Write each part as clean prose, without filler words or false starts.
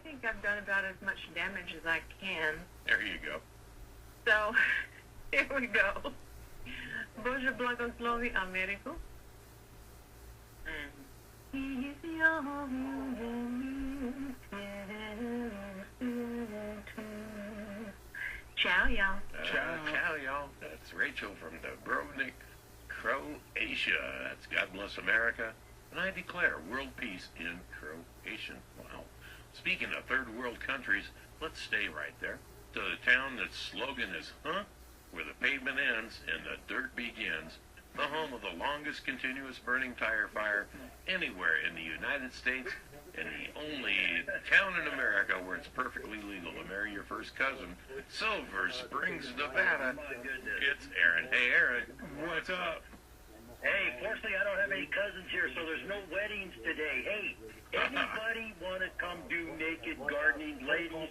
think I've done about as much damage as I can. There you go. So, here we go. Boże błogosławi Ameryku. Ciao, y'all. Ciao, y'all. That's Rachel from Dubrovnik, Croatia. That's God bless America. And I declare world peace in Croatian. Wow. Speaking of third world countries, let's stay right there. To the town that's slogan is, huh? Where the pavement ends and the dirt begins. The home of the longest continuous burning tire fire anywhere in the United States, and the only town in America where it's perfectly legal to marry your first cousin, Silver Springs, Nevada. It's Aaron. Hey, Aaron, what's up? Hey, fortunately, I don't have any cousins here, so there's no weddings today. Hey, anybody want to come do naked gardening, ladies?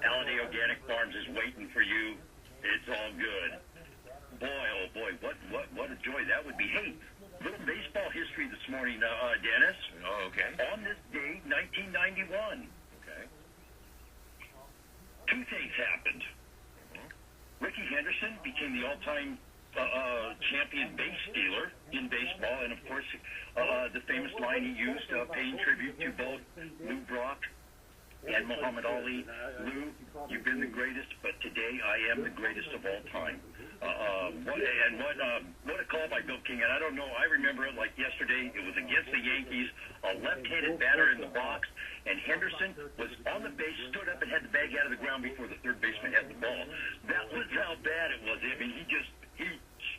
Alliday Organic Farms is waiting for you. It's all good. Boy, oh boy, what a joy that would be. Hey, little baseball history this morning, Dennis. Oh, okay. On this day, 1991. Okay. Two things happened. Ricky Henderson became the all-time champion base stealer in baseball, and of course, the famous line he used, paying tribute to both Lou Brock and Muhammad Ali. Lou, you've been the greatest, but today I am the greatest of all time. What a call by Bill King. And I don't know, I remember it like yesterday. It was against the Yankees, a left-handed batter in the box, and Henderson was on the base, stood up and had the bag out of the ground before the third baseman had the ball. That was how bad it was. I mean, he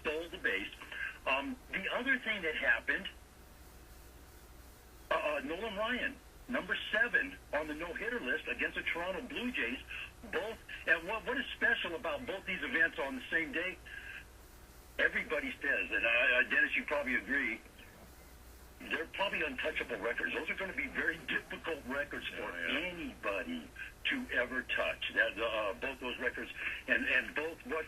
stole the base. The other thing that happened, Nolan Ryan, number 7 on the no-hitter list against the Toronto Blue Jays. Both, and what is special about both these events on the same day? Everybody says, and Dennis, you probably agree, they're probably untouchable records. Those are going to be very difficult records for anybody to ever touch. Both those records, and both what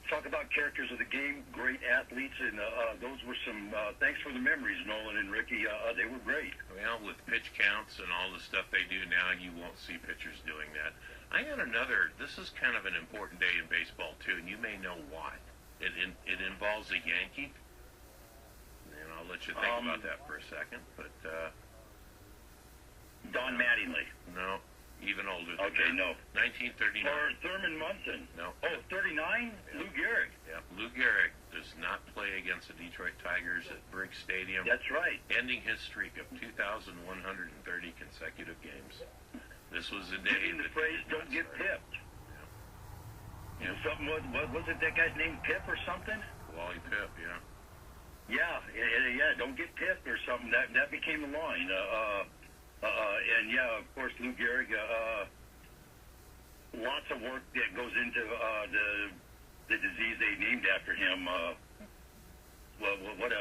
talk about characters of the game, great athletes, and those were some, thanks for the memories, Nolan and Ricky. They were great. Well, with pitch counts and all the stuff they do now, you won't see pitchers doing that. I had another, this is kind of an important day in baseball, too, and you may know why. It involves a Yankee, and I'll let you think about that for a second, but... Don Mattingly. No. Even older than okay, that. No. 1939. Or Thurman Munson. No. Oh, 39? Yeah. Lou Gehrig. Yeah, Lou Gehrig does not play against the Detroit Tigers at Briggs Stadium. That's right. Ending his streak of 2,130 consecutive games. This was the day the phrase, don't get pipped. Yeah. Something, was it that guy's name Pip or something? Wally Pip, yeah. Yeah, don't get pipped or something. That became the line. And yeah, of course, Lou Gehrig, lots of work that goes into the disease they named after him. Well, what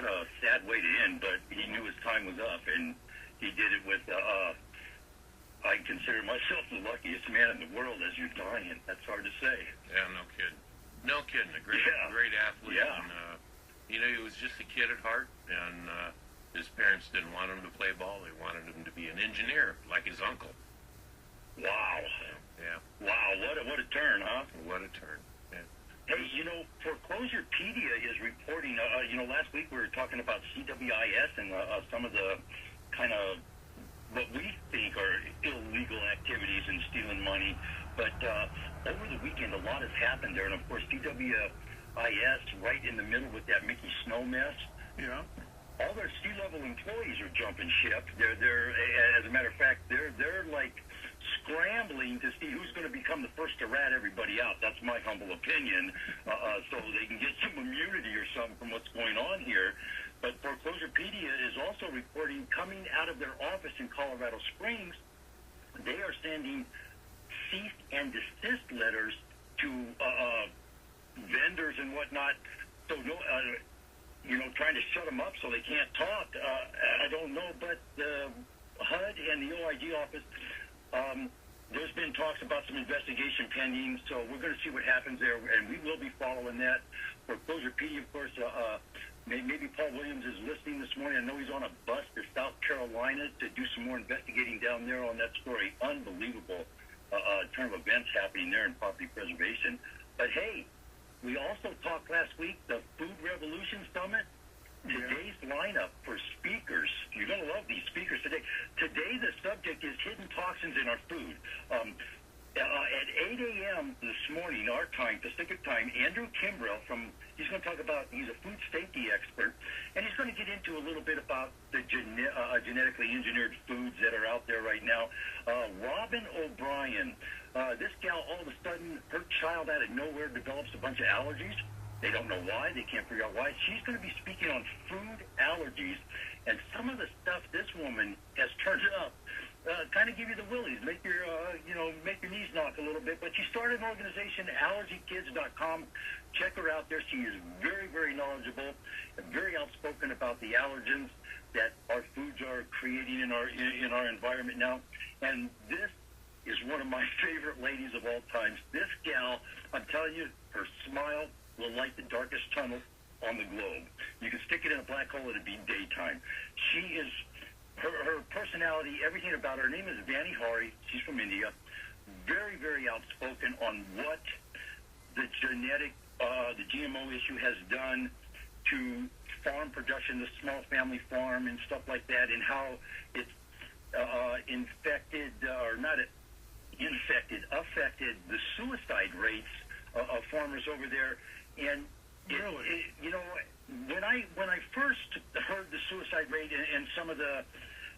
a sad way to end, but he knew his time was up, and he did it with, I consider myself the luckiest man in the world as you're dying. That's hard to say. Yeah, no kidding. No kidding. A great athlete. Yeah. And, he was just a kid at heart, and his parents didn't want him to play ball. They wanted him to be an engineer, like his uncle. Wow. Yeah. Wow, what a turn, huh? What a turn. Yeah. Hey, Foreclosurepedia is reporting, last week we were talking about CWIS and some of the kind of what we think are illegal activities and stealing money. But over the weekend, a lot has happened there. And, of course, CWIS right in the middle with that Mickey Snow mess. Yeah. All their C-level employees are jumping ship. They're as a matter of fact, they're like scrambling to see who's going to become the first to rat everybody out. That's my humble opinion, so they can get some immunity or something from what's going on here. But Foreclosurepedia is also reporting, coming out of their office in Colorado Springs, they are sending cease and desist letters to vendors and whatnot. So trying to shut them up so they can't talk. I don't know, but the HUD and the OIG office, there's been talks about some investigation pending, so we're going to see what happens there, and we will be following that. Foreclosurepedia, of course, maybe Paul Williams is listening this morning. I know he's on a bus to South Carolina to do some more investigating down there on that story. Unbelievable turn of events happening there in property preservation. But, hey, we also talked last week, the Food Revolution Summit. Today's lineup for speakers, you're going to love these speakers today. Today the subject is hidden toxins in our food. At 8 a.m. this morning, our time, Pacific time, Andrew Kimbrell he's going to talk about, he's a food safety expert, and he's going to get into a little bit about the genetically engineered foods that are out there right now. Robin O'Brien, this gal, all of a sudden, her child out of nowhere develops a bunch of allergies. They don't know why. They can't figure out why. She's going to be speaking on food allergies, and some of the stuff this woman has turned up kind of give you the willies, make your knees knock a little bit. But she started an organization, allergykids.com. Check her out there. She is very, very knowledgeable and very outspoken about the allergens that our foods are creating in our environment now. And this is one of my favorite ladies of all times. This gal, I'm telling you, her smile will light the darkest tunnel on the globe. You can stick it in a black hole and it'd be daytime. She is, her personality, everything about her name is Vani Hari. She's from India. Very, very outspoken on what the the GMO issue has done to farm production, the small family farm and stuff like that, and how it's affected the suicide rates of farmers over there. And when I first heard the suicide rate and some of the,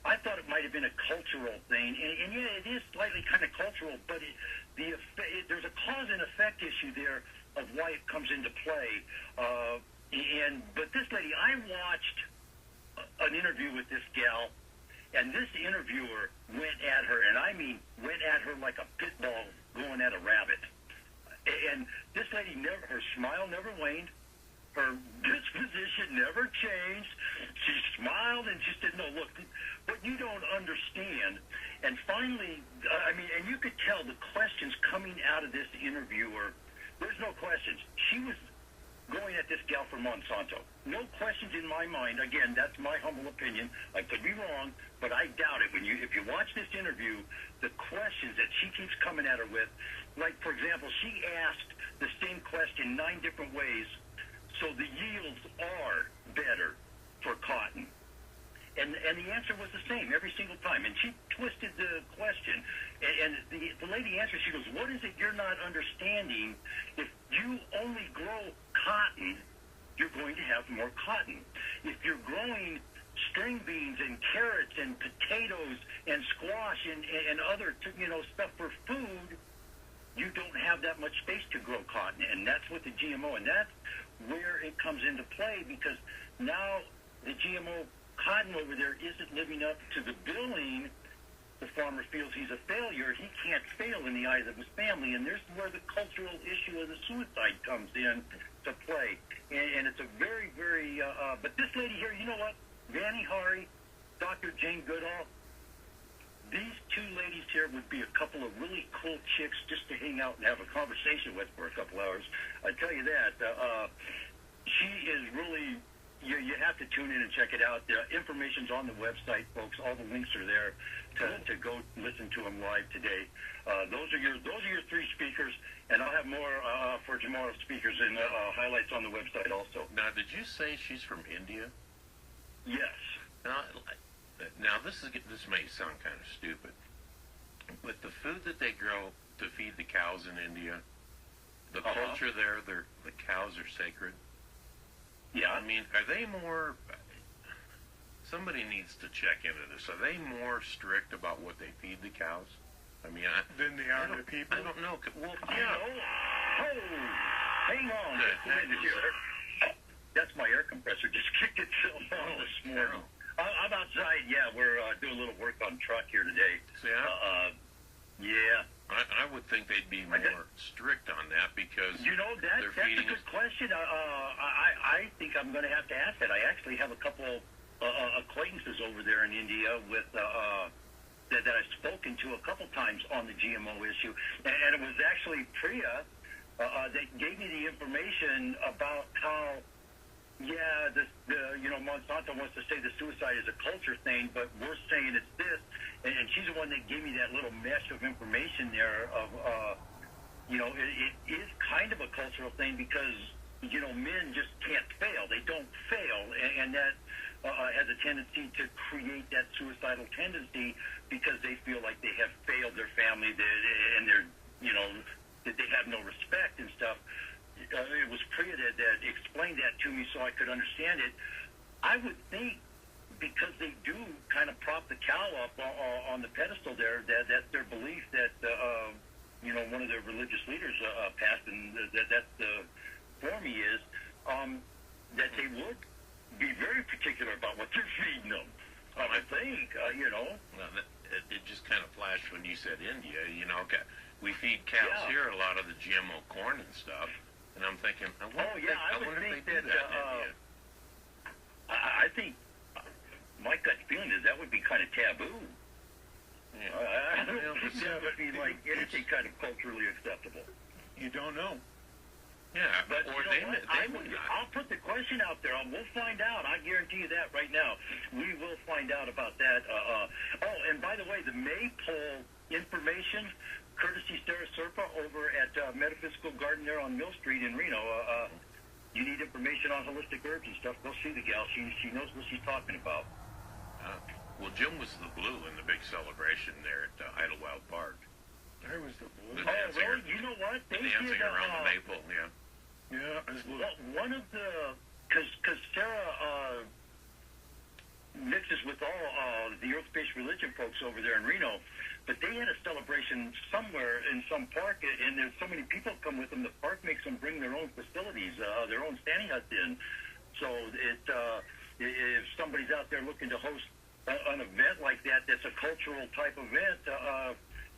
I thought it might have been a cultural thing, and yeah, it is slightly kind of cultural, but there's a cause and effect issue there of why it comes into play. But this lady, I watched an interview with this gal, and this interviewer went at her, and I mean went at her like a pit bull going at a rabbit. And this lady, her smile never waned. Her disposition never changed. She smiled and she said, no, look, what you don't understand. And finally, and you could tell the questions coming out of this interviewer, there's no questions. She was going at this gal for Monsanto. No questions in my mind. Again, that's my humble opinion. I could be wrong, but I doubt it. If you watch this interview, the questions that she keeps coming at her with, like, for example, she asked the same question 9 different ways, so the yields are better for cotton. And the answer was the same every single time. And she twisted the question. And the lady answered, she goes, what is it you're not understanding? If you only grow cotton, you're going to have more cotton. If you're growing string beans and carrots and potatoes and squash and other stuff for food, you don't have that much space to grow cotton. And that's what the GMO, and that's where it comes into play, because now the GMO cotton over there isn't living up to the billing. The farmer feels he's a failure. He can't fail in the eyes of his family, and there's where the cultural issue of the suicide comes in to play. And it's a very, very, but this lady here, you know what? Vani Hari, Dr. Jane Goodall, these 2 ladies here would be a couple of really cool chicks just to hang out and have a conversation with for a couple hours. I tell you that. She is really, you have to tune in and check it out. The information's on the website, folks. All the links are there to go listen to them live today. Those are your 3 speakers, and I'll have more for tomorrow's speakers and highlights on the website also. Now, did you say she's from India? Yes. Now this may sound kind of stupid, but the food that they grow to feed the cows in India, the culture there, the cows are sacred. Yeah. I mean, are they more? Somebody needs to check into this. Are they more strict about what they feed the cows? I mean, than they are to people. I don't know. Well, yeah. Oh, hang on. That's my air compressor just kicked itself on this morning. I'm outside. Yeah, we're doing a little work on truck here today. Yeah. Yeah. I would think they'd be more strict on that, because that's a good question. I think I'm going to have to ask that. I actually have a couple acquaintances over there in India with the that I've spoken to a couple times on the GMO issue, and it was actually Priya that gave me the information about how, yeah, Monsanto wants to say the suicide is a culture thing, but we're saying it's this, and she's the one that gave me that little mesh of information there of, it is kind of a cultural thing because, men just can't fail. They don't fail, and that has a tendency to create that suicidal tendency because they feel like they have failed their family, and they're, that they have no respect and stuff. It was Priya that explained that to me so I could understand it. I would think because they do kind of prop the cow up on the pedestal there, that's their belief that, one of their religious leaders passed, and that's the form he is, that they would be very particular about what they're feeding them. I think, Well, it just kind of flashed when you said India. We feed cows here a lot of the GMO corn and stuff, and I'm thinking, I wonder if they do that in India. I think my gut feeling is that would be kind of taboo. Yeah. I don't think that would be like anything kind of culturally acceptable. You don't know. Yeah, But or you know what? they would not. I'll put the question out there. We'll find out. I guarantee you that right now. We will find out about that. And by the way, the maypole information, courtesy Sarah Serpa over at Metaphysical Garden there on Mill Street in Reno. You need information on holistic herbs and stuff, go see the gal. She knows what she's talking about. Well, Jim was the blue in the big celebration there at Idlewild Park. There was the blue. The dancing, really? You know what? They dancing did, around the maple, yeah. Yeah, it was blue. One of the, because Sarah mixes with all the Earth-based religion folks over there in Reno, but they had a celebration somewhere in some park, and there's so many people come with them. The park makes them bring their own facilities, their own standing huts in. So if somebody's out there looking to host an event like that, that's a cultural type event,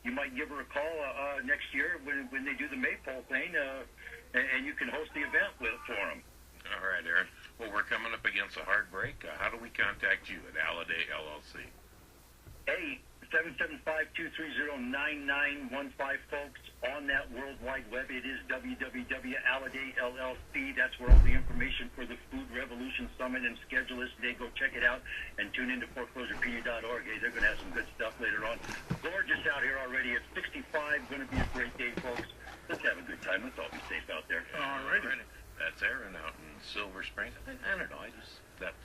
you might give her a call next year when they do the maypole thing, and you can host the event for them. All right, Aaron. Well, we're coming up against a hard break. How do we contact you at Alladay LLC? Hey, 775-230-9915, folks. On that World Wide Web, it is www.Alladay LLC. That's where all the information for the Food Revolution Summit and schedule is today. Go check it out and tune into foreclosurepedia.org. Hey, they're going to have some good stuff later on. Gorgeous out here already. It's 65. Going to be a great day, folks. Let's have a good time. Let's all be safe out there. All right. That's Aaron out in Silver Springs. I don't know. That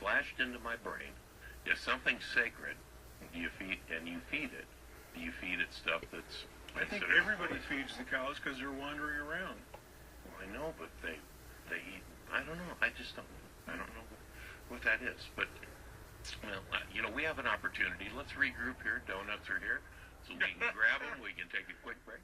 flashed into my brain. If something's sacred, you feed it. Do you feed it stuff that's? I think everybody feeds the cows because they're wandering around. Well, I know, but they eat. I don't know. I just don't. I don't know what that is. But well, we have an opportunity. Let's regroup here. Donuts are here, so we can grab them. We can take a quick break.